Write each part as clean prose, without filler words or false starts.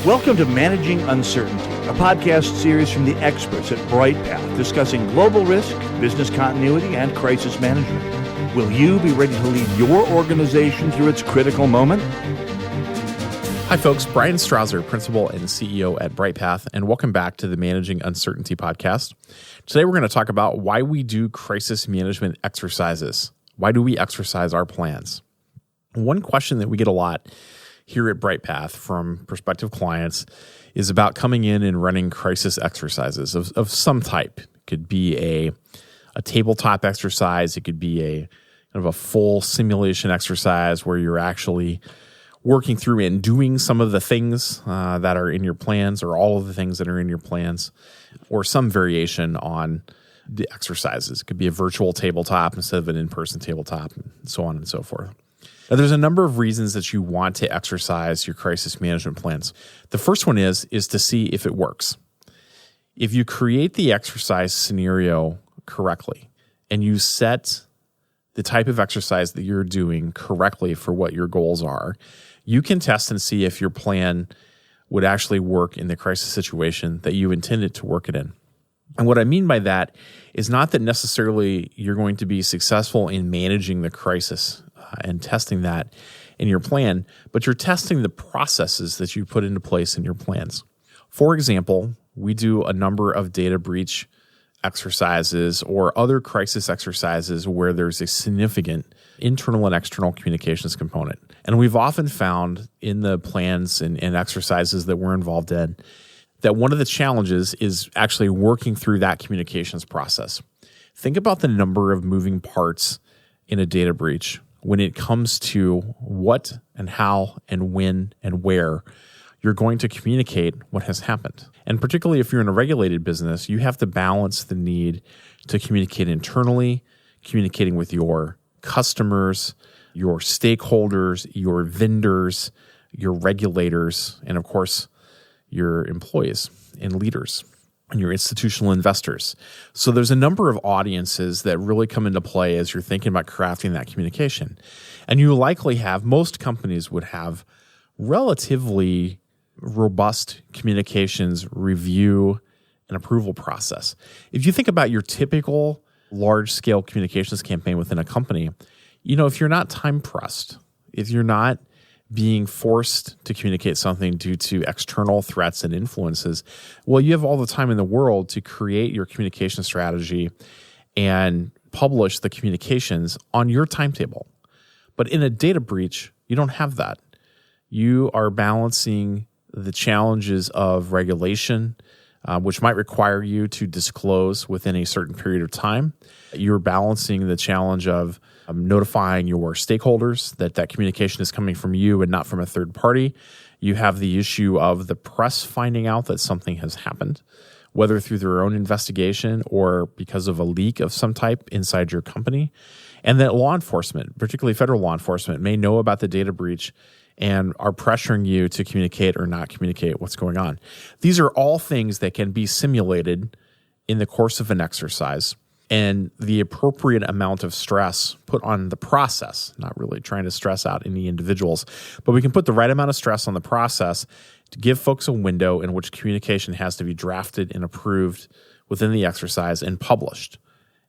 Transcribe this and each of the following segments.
Welcome to Managing Uncertainty, a podcast series from the experts at Bryghtpath discussing global risk, business continuity, and crisis management. Will you be ready to lead your organization through its critical moment? Hi folks, Bryan Strawser, Principal and CEO at Bryghtpath, and welcome back to the Managing Uncertainty podcast. Today we're going to talk about why we do crisis management exercises. Why do we exercise our plans? One question that we get a lot here at Bryghtpath from prospective clients is about coming in and running crisis exercises of some type. It could be a tabletop exercise. It could be kind of a full simulation exercise where you're actually working through and doing some of the things that are in your plans, or all of the things that are in your plans, or some variation on the exercises. It could be a virtual tabletop instead of an in-person tabletop, and so on and so forth. Now, there's a number of reasons that you want to exercise your crisis management plans. The first one is to see if it works. If you create the exercise scenario correctly and you set the type of exercise that you're doing correctly for what your goals are, you can test and see if your plan would actually work in the crisis situation that you intended to work it in. And what I mean by that is not that necessarily you're going to be successful in managing the crisis and testing that in your plan, but you're testing the processes that you put into place in your plans. For example, we do a number of data breach exercises or other crisis exercises where there's a significant internal and external communications component. And we've often found in the plans and exercises that we're involved in that one of the challenges is actually working through that communications process. Think about the number of moving parts in a data breach when it comes to what and how and when and where you're going to communicate what has happened. And particularly if you're in a regulated business, you have to balance the need to communicate internally, communicating with your customers, your stakeholders, your vendors, your regulators, and of course, your employees and leaders and your institutional investors. So there's a number of audiences that really come into play as you're thinking about crafting that communication. And you likely have, most companies would have relatively robust communications review and approval process. If you think about your typical large-scale communications campaign within a company, if you're not time-pressed, if you're not being forced to communicate something due to external threats and influences, well, you have all the time in the world to create your communication strategy and publish the communications on your timetable. But in a data breach, you don't have that. You are balancing the challenges of regulation, which might require you to disclose within a certain period of time. You're balancing the challenge of notifying your stakeholders that communication is coming from you and not from a third party. You have the issue of the press finding out that something has happened, whether through their own investigation or because of a leak of some type inside your company. And that law enforcement, particularly federal law enforcement, may know about the data breach and are pressuring you to communicate or not communicate what's going on. These are all things that can be simulated in the course of an exercise, and the appropriate amount of stress put on the process, not really trying to stress out any individuals, but we can put the right amount of stress on the process to give folks a window in which communication has to be drafted and approved within the exercise and published.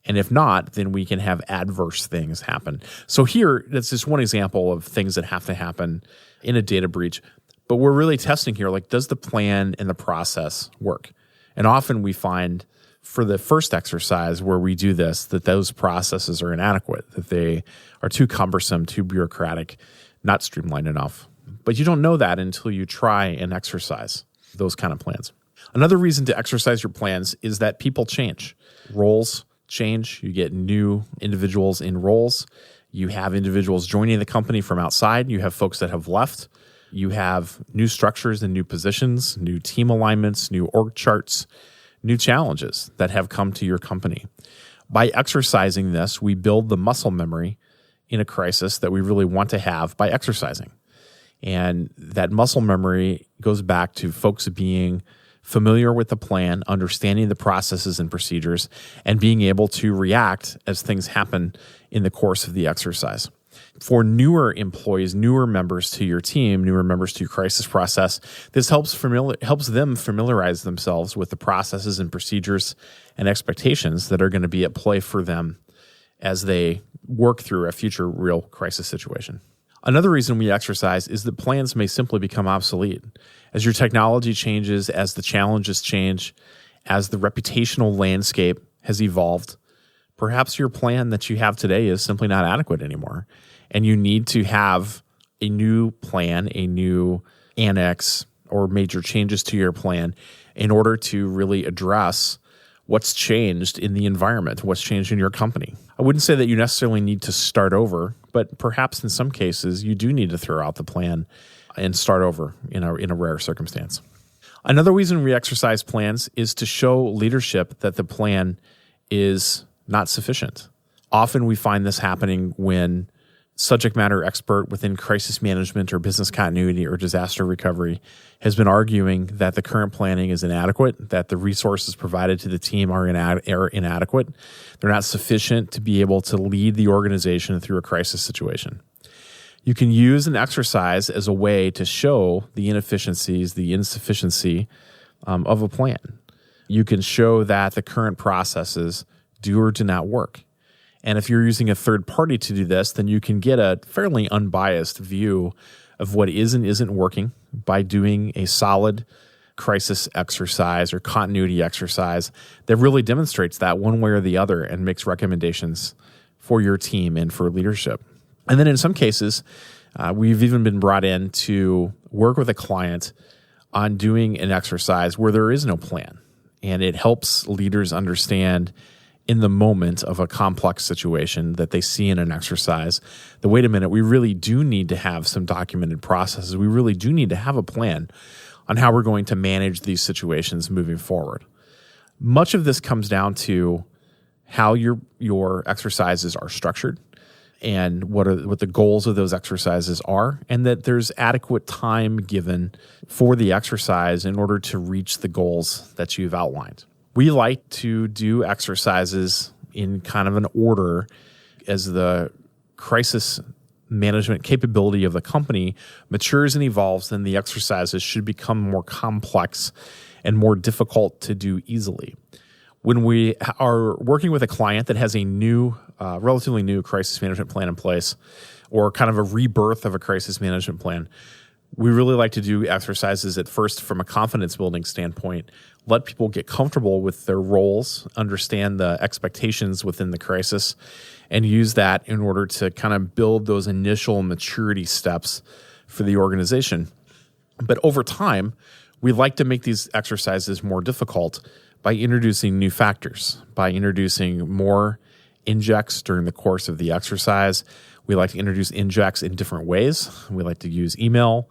And if not, then we can have adverse things happen. So here, that's just one example of things that have to happen in a data breach. But we're really testing here, does the plan and the process work? And often we find for the first exercise where we do this, that those processes are inadequate, that they are too cumbersome, too bureaucratic, not streamlined enough. But you don't know that until you try and exercise those kind of plans. Another reason to exercise your plans is that people change. Roles change. You get new individuals in roles. You have individuals joining the company from outside. You have folks that have left. You have new structures and new positions, new team alignments, new org charts, new challenges that have come to your company. By exercising this, we build the muscle memory in a crisis that we really want to have by exercising. And that muscle memory goes back to folks being familiar with the plan, understanding the processes and procedures, and being able to react as things happen in the course of the exercise. For newer employees, newer members to your team, newer members to your crisis process, this helps them familiarize themselves with the processes and procedures and expectations that are going to be at play for them as they work through a future real crisis situation. Another reason we exercise is that plans may simply become obsolete. As your technology changes, as the challenges change, as the reputational landscape has evolved, perhaps your plan that you have today is simply not adequate anymore. And you need to have a new plan, a new annex, or major changes to your plan in order to really address what's changed in the environment, what's changed in your company. I wouldn't say that you necessarily need to start over, but perhaps in some cases you do need to throw out the plan and start over in a rare circumstance. Another reason we exercise plans is to show leadership that the plan is not sufficient. Often we find this happening when subject matter expert within crisis management or business continuity or disaster recovery has been arguing that the current planning is inadequate, that the resources provided to the team are inadequate. They're not sufficient to be able to lead the organization through a crisis situation. You can use an exercise as a way to show the inefficiencies, the insufficiency of a plan. You can show that the current processes do or do not work. And if you're using a third party to do this, then you can get a fairly unbiased view of what is and isn't working by doing a solid crisis exercise or continuity exercise that really demonstrates that one way or the other and makes recommendations for your team and for leadership. And then in some cases, we've even been brought in to work with a client on doing an exercise where there is no plan. And it helps leaders understand in the moment of a complex situation that they see in an exercise, that wait a minute, we really do need to have some documented processes. We really do need to have a plan on how we're going to manage these situations moving forward. Much of this comes down to how your exercises are structured and what the goals of those exercises are, and that there's adequate time given for the exercise in order to reach the goals that you've outlined. We like to do exercises in kind of an order as the crisis management capability of the company matures and evolves, then the exercises should become more complex and more difficult to do easily. When we are working with a client that has a new, relatively new crisis management plan in place, or kind of a rebirth of a crisis management plan, we really like to do exercises at first from a confidence building standpoint, let people get comfortable with their roles, understand the expectations within the crisis, and use that in order to kind of build those initial maturity steps for the organization. But over time, we like to make these exercises more difficult by introducing new factors, by introducing more injects during the course of the exercise. We like to introduce injects in different ways. We like to use email.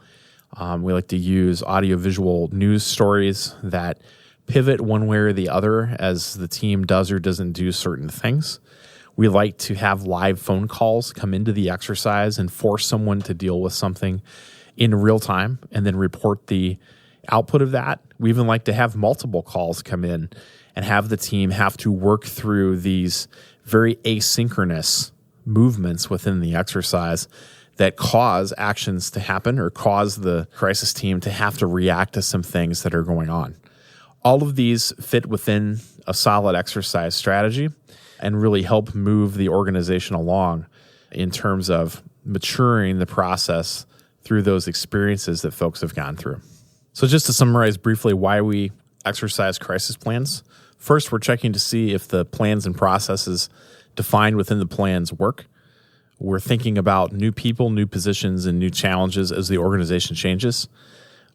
We like to use audiovisual news stories that pivot one way or the other as the team does or doesn't do certain things. We like to have live phone calls come into the exercise and force someone to deal with something in real time and then report the output of that. We even like to have multiple calls come in and have the team have to work through these very asynchronous movements within the exercise that cause actions to happen or cause the crisis team to have to react to some things that are going on. All of these fit within a solid exercise strategy and really help move the organization along in terms of maturing the process through those experiences that folks have gone through. So just to summarize briefly why we exercise crisis plans, first we're checking to see if the plans and processes defined within the plans work. We're thinking about new people, new positions, and new challenges as the organization changes.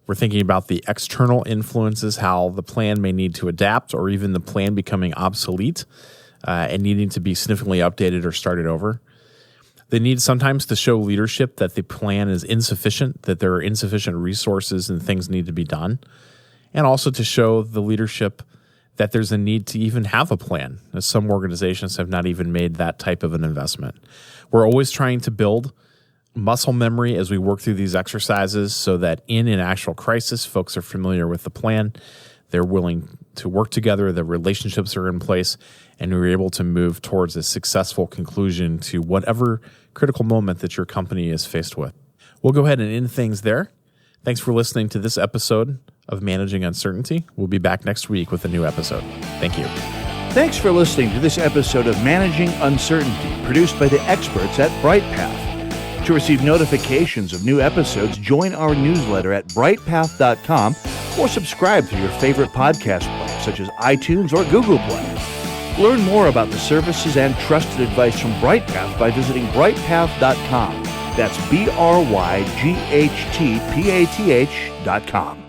We're thinking about the external influences, how the plan may need to adapt, or even the plan becoming obsolete and needing to be significantly updated or started over. They need sometimes to show leadership that the plan is insufficient, that there are insufficient resources and things need to be done, and also to show the leadership that there's a need to even have a plan, as some organizations have not even made that type of an investment. We're always trying to build muscle memory as we work through these exercises so that in an actual crisis, folks are familiar with the plan, they're willing to work together, the relationships are in place, and you're able to move towards a successful conclusion to whatever critical moment that your company is faced with. We'll go ahead and end things there. Thanks for listening to this episode of Managing Uncertainty. We'll be back next week with a new episode. Thank you. Thanks for listening to this episode of Managing Uncertainty, produced by the experts at Bryghtpath. To receive notifications of new episodes, join our newsletter at bryghtpath.com or subscribe through your favorite podcast player, such as iTunes or Google Play. Learn more about the services and trusted advice from Bryghtpath by visiting bryghtpath.com. That's BRYGHTPATH.com.